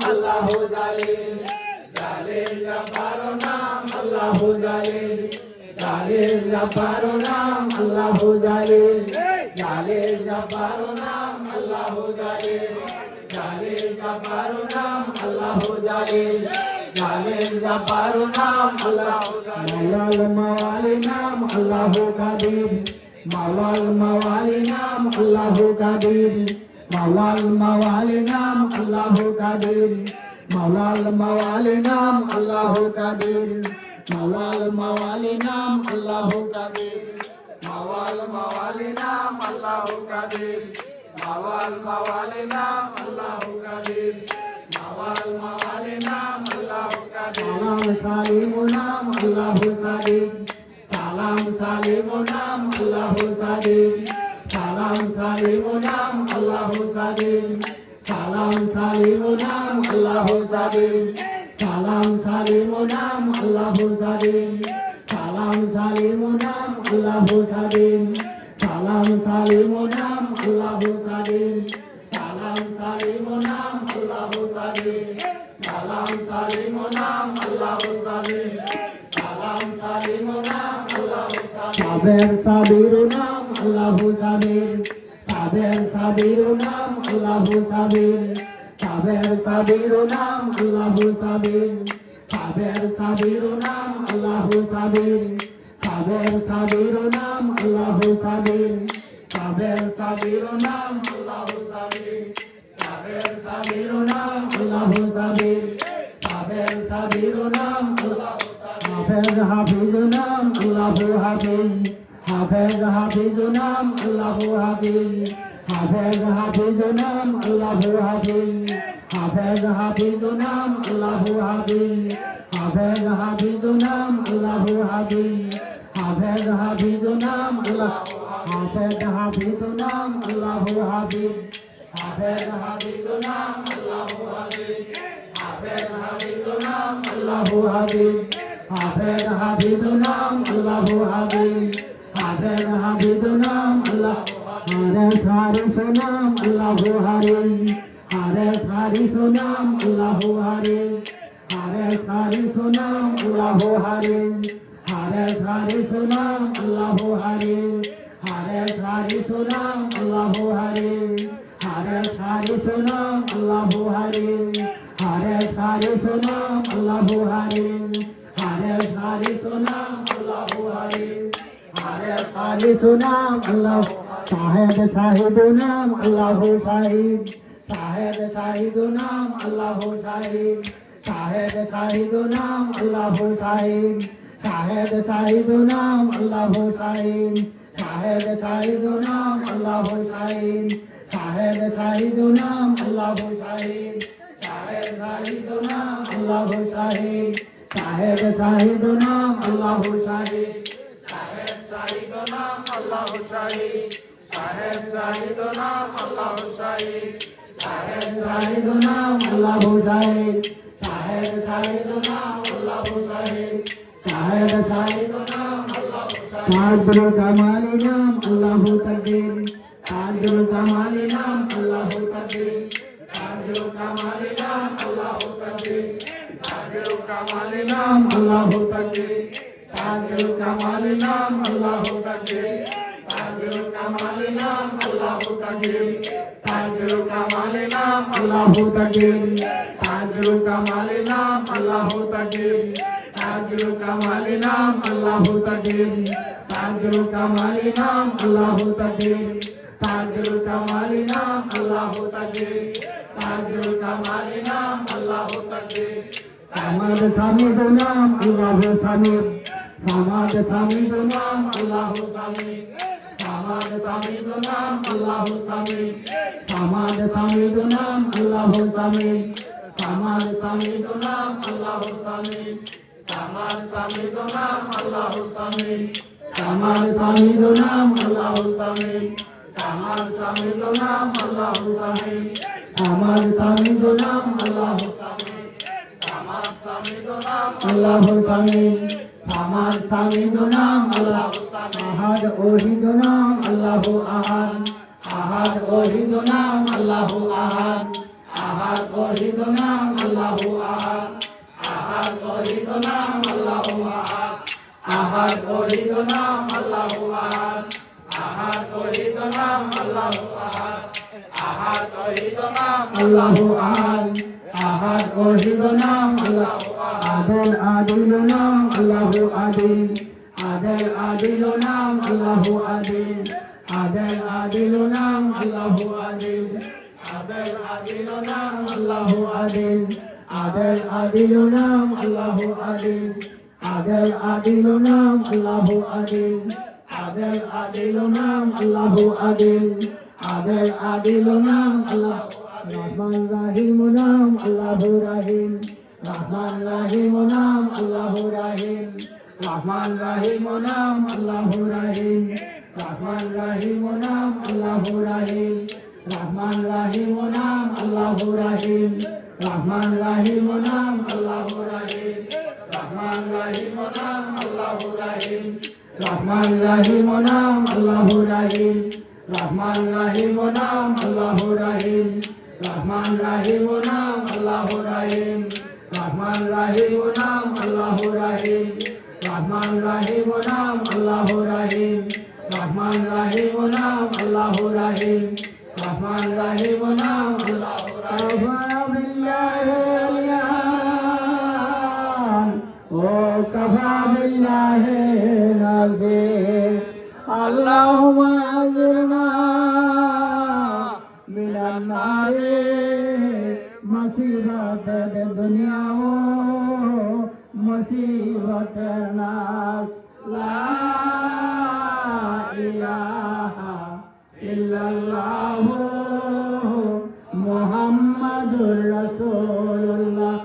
আল্লাহু জালিল জালিল জব্বার নাম আল্লাহু জালিল জালিল জব্বার নাম আল্লাহু জালিল জালিল জব্বার নাম আল্লাহু জালিল জালিল জব্বার নাম আল্লাহু জালিল জালিল জব্বার নাম আল্লাহু জালিল মাওলাল মাওয়ালি নাম আল্লাহু কাদির মাওলাল মাওয়ালি নাম আল্লাহু কাদির মাওলাল মাওয়ালি নাম আল্লাহু কাদির মাওলাল মাওয়ালি নাম আল্লাহু কাদির মাওলাল মাওয়ালি নাম আল্লাহু কাদির মাওলাল মাওয়ালি নাম আল্লাহু কাদির মাওলাল মাওয়ালি নাম আল্লাহু কাদির মাওলাল মাওয়ালি নাম আল্লাহু কাদির সালাম সালিম নাম আল্লাহু সাদিক সালাম সালিম নাম আল্লাহু সাদিক সালাম সালিম নাম আল্লাহু সাদিক সালাম সালিম নাম আল্লাহু সাদিক সালাম সালিম নাম আল্লাহু সাদিক সালাম সালিম নাম আল্লাহু সাদিক সালাম সালিম নাম আল্লাহু সাদিক সালাম সালিম নাম আল্লাহু সাদিক সালাম সালিম নাম আল্লাহু সাদিক সাবের সাবির নাম আল্লাহু সাবির সাবের সাবির নাম আল্লাহু সাবির সাবের সাবির নাম আল্লাহু সাবির সাবের সাবির নাম আল্লাহু সাবির সাবের সাবির নাম আল্লাহু সাবির সাবের সাবির নাম আল্লাহু সাবির সাবের সাবির নাম আল্লাহু সাবির সাবের সাবির নাম আল্লাহু সাবির হাফেজ নাম আল্লাহু হাফেজ হাফেজ হাফেজ নাম আল্লাহু হাফেজ হাফেজ হাফেজ নাম আল্লাহু হাফেজ হাফেজ হাফেজ নাম আল্লাহু হাফেজ হাফেজ হাফেজ নাম আল্লাহু হাফেজ হাফেজ হাফেজ নাম আল্লাহ হাফেজ হাফেজ নাম আল্লাহু হাফেজ হাফেজ হাফেজ নাম আল্লাহু হাফেজ হাফেজ হাফেজ নাম আল্লাহু হাফেজ হাফেজ হাফেজ নাম আল্লাহু হাফেজ হাফেজ হাফেজ নাম আল্লাহ হারেস হারিস নাম আল্লাহু হারিস হারেস হারিস নাম আল্লাহু হারিস হারেস হারিস নাম আল্লাহু হারিস হারেস হারিস নাম আল্লাহু হারিস হারেস হারিস নাম আল্লাহু হারিস হারেস হারিস নাম আল্লাহু হারিস হারেস হারিস নাম আল্লাহু হারিস হারেস হারিস নাম আল্লাহু হারিস হারেস হারিস নাম আল্লাহ শাহেদ শাহিদ নাম আল্লাহু শাহিদ শাহেদ শাহিদ নাম আল্লাহু শাহিদ শাহেদ শাহিদ নাম আল্লাহু শাহিদ শাহেদ শাহিদ নাম আল্লাহু শাহিদ শাহেদ শাহিদ নাম আল্লাহু শাহিদ শাহেদ শাহিদ নাম আল্লাহু শাহিদ শাহেদ শাহিদ নাম আল্লাহু শাহিদ শাহেদ শাহিদ নাম আল্লাহু শাহিদ শাহেদ শাহিদ নাম আল্লাহু শাহিদ শাহেদ শাহিদ নাম আল্লাহু শাহিদ শাহেদ শাহিদ নাম আল্লাহু শাহিদ শাহেদ শাহিদ নাম আল্লাহু শাহিদ শাহেদ শাহিদ নাম আল্লাহু শাহিদ তাজুল কামালি নাম আল্লাহু তাকবীর তাজুল কামালি নাম আল্লাহু তাকবীর তাজুল কামালি নাম আল্লাহু তাকবীর তাজুল কামালি নাম আল্লাহু তাকবীর তাজুল কামালি নাম আল্লাহু তাকবীর তাজুল কামালি নাম আল্লাহু তাকবীর তাজুল কামালি নাম আল্লাহু তাকবীর তাজুল কামালি নাম আল্লাহু তাকবীর তাজুল কামালি নাম আল্লাহু তাকবীর তাজুল কামালি নাম আল্লাহু তাকবীর তাজুল কামালি নাম আল্লাহু তাকবীর তাজুল কামালি নাম আল্লাহু তাকবীর সামাদ সামিদ নাম আল্লাহু সামিদ সামাদ সামিদ নাম আল্লাহু সামিদ সামাদ সামিদ নাম আল্লাহু সামিদ সামাদ সামিদ নাম আল্লাহু সামিদ সামাদ সামিদ নাম আল্লাহু সামিদ সামাদ সামিদ নাম আল্লাহু সামিদ সামাদ সামিদ নাম আল্লাহু সামিদ সামাদ সামিদ নাম আল্লাহু সামিদ সামাদ সামিদ নাম আল্লাহু সামিদ সামাদ সামিদ নাম আল্লাহু সামিদ সামাদ সামিদ নাম আল্লাহু সামিদ আহাদ ওহিদ নাম আল্লাহু আহাদ আহাদ ওহিদ নাম আল্লাহু আহাদ আহাদ ওহিদ নাম আল্লাহু আহাদ আহাদ ওহিদ নাম আল্লাহু আহাদ আহাদ ওহিদ নাম আল্লাহু আহাদ আহাদ ওহিদ নাম আল্লাহু আহাদ আহাদ ওহিদ নাম আল্লাহু আহাদ আহাদ ওহিদ নাম আল্লাহু আহাদ আদিল নাম আল্লাহু আদিল আদিল আদিল নাম আল্লাহু আদিল আদিল আদিল নাম আল্লাহু আদিল আদিল আদিল নাম আল্লাহু আদিল আদিল আদিল নাম আল্লাহু আদিল আদিল আদিল নাম আল্লাহু আদিল আদিল আদিল নাম আল্লাহু আদিল আদিল আদিল নাম আল্লাহু রহমান রহিম নাম আল্লাহু রহিম রহমান রহিম নাম আল্লাহু রহিম রহমান রহিম নাম আল্লাহু রহিম রহমান রহিম নাম আল্লাহু রহিম রহমান রহিম নাম আল্লাহু রহিম রহমান রহিম নাম আল্লাহু রহিম রহমান রহিম নাম আল্লাহু রহিম রহমান রহিম নাম আল্লাহু রহিম রহমান রহিম নাম আল্লাহু রহিম রহমান রহিম নাম আল্লাহু রহিম রহমান রহিম নাম আল্লাহু রহিম রহমান রহিম নাম আল্লাহু রহিম রহমান রহিম নাম আল্লাহু রহিম রহমান রহিম নাম আল্লাহু রহিম ও কাফা বিল্লাহি নাযির আল্লাহুম্মা আযিরনা মিনান নারি মুসিবত দুনিয়া ও মুসিবত নাস লা ইলাহা ইল্লাল্লাহু মুহাম্মাদুর রাসূলুল্লাহ